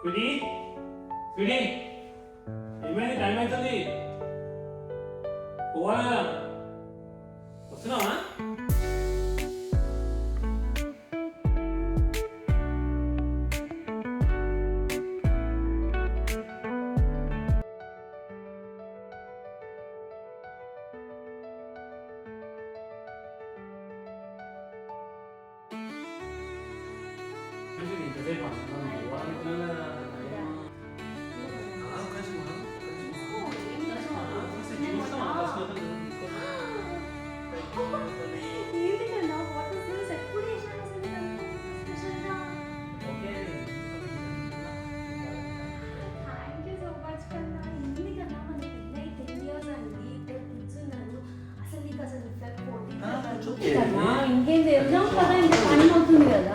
Sweetie sweetie ఏమైంది? Time అవుతుంది, పోవాలా కదా? వస్తున్నావా? ఇంతసేపు ఇంకేం చేద్దాం కదా, ఇంకా పని అవుతుంది కదా.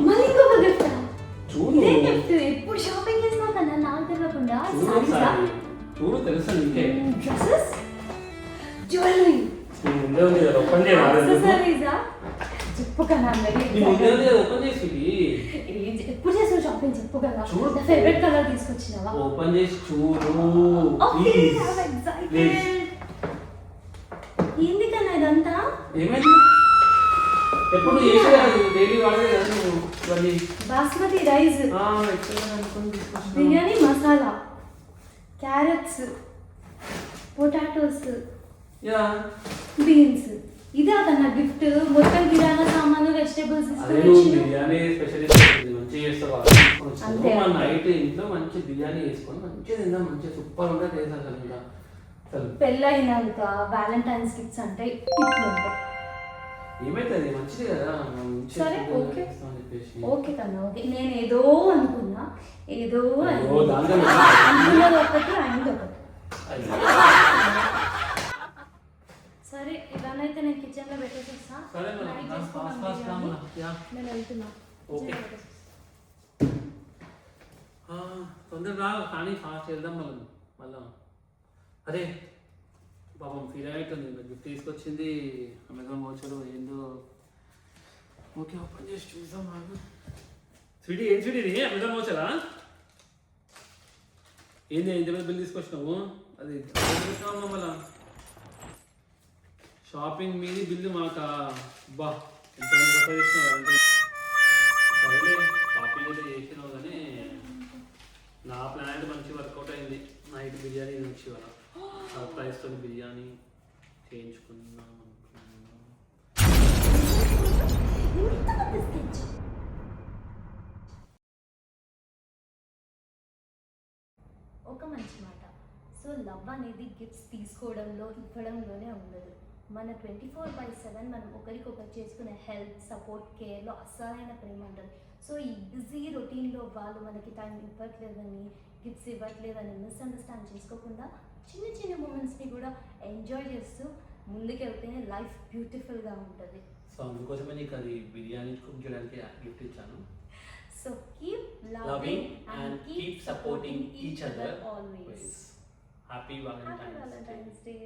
మళ్ళీ ఇంకొక గిఫ్ట్. ఇదే గిఫ్ట్ ఎప్పుడు షాపింగ్ చేసినా కదా నాకు తెలియకుండా. చూడు తెలుసు నీకే. డ్రెస్సెస్, జ్యువెలరీ, యాక్సెసరీసా చెప్పు కదా. ఎప్పుడు చేసావు షాపింగ్ చెప్పు కదా. నా ఫేవరెట్ కలర్ తీసుకొచ్చినావా? ఓపెన్ చేసి చూడు. ఏంది కన్నా ఇదంతా? ఏమైంది? ఎప్పుడు డైలీ వాడే కదా నువ్వు. Basmati rice, biryani masala, carrots, potatoes, beans. ఇదే కన్నా గిఫ్ట్. మొత్తం కిరాణా సామాను, వెజిటేబుల్స్ బిర్యానీ స్పెషలిస్ట్ మంచిగా చేస్తావా? నైట్ ఇంట్లో మంచి బిర్యానీ వేసుకొని మంచిగా తిందాం. మంచిగా సూపర్ గా చేసాను. పెళ్ళైనాక వ్యాలంటైన్స్ గిఫ్ట్స్ అంటే ఇట్లుంటాయి. ఏమైతుంది? మంచిది కదా. సరే ఓకే ఓకే కన్నా ఓకే. నేను ఏదో అనుకున్నా, ఏదో అనుకున్నది ఒకటి, అయింది ఒకటి. సరే ఇలానైతే నేను కిచెన్ లో పెట్టేసేస్తా. నేను వెళ్తున్నా. తొందరగా కానీ ఫాస్ట్ వెళ్దాం మళ్ళా. అరే పాపం ఫీల్ అవుతుంది. గిఫ్ట్ తీసుకొచ్చింది అమెజాన్ వాచర్ ఏందో. ఓకే ఓపెన్ చేసి చూద్దాం. మాకు స్వీటీ ఏం స్వీటీ ఇది? అమెజాన్ వాచరా? ఏంది ఎంత పెద్ద బిల్ తీసుకొచ్చినావు? అది మళ్ళా షాపింగ్ మీది బిల్లు మాకా? బా ఎంత చేసినావు? సరేలే షాపింగ్ అయితే చేసినావు కానీ నా ప్లాన్ అయితే మంచి వర్కౌట్ అయింది. నైట్ బిర్యానీ వచ్చి వాళ్ళ సర్ప్రైజ్తో బిర్యానీ చేయించుకున్నాం అనుకున్నాం. ఒక మంచి మాట. సో లవ్ అనేది గిఫ్ట్స్ తీసుకోవడంలో, ఇవ్వడంలోనే ఉండదు. మన 24/7 మనం ఒకరికొకరు చేసుకునే హెల్ప్, సపోర్ట్, కేర్లో అసలైన ప్రేమ ఉంటుంది. సో ఈ బిజీ రొటీన్లో వాళ్ళు మనకి టైం ఇవ్వట్లేదని, గిఫ్ట్స్ ఇవ్వట్లేదని మిస్అండర్స్టాండ్ చేసుకోకుండా చిన్న చిన్న మూమెంట్స్ని కూడా ఎంజాయ్ చేస్తూ ముందుకెళ్తేనే లైఫ్ బ్యూటిఫుల్గా ఉంటుంది. సో అందుకోసమే నీకు అది బిర్యానీ కుక్ చేయడానికి గిఫ్ట్ ఇచ్చాను. So keep loving and keep supporting each other always. Happy Valentine's day.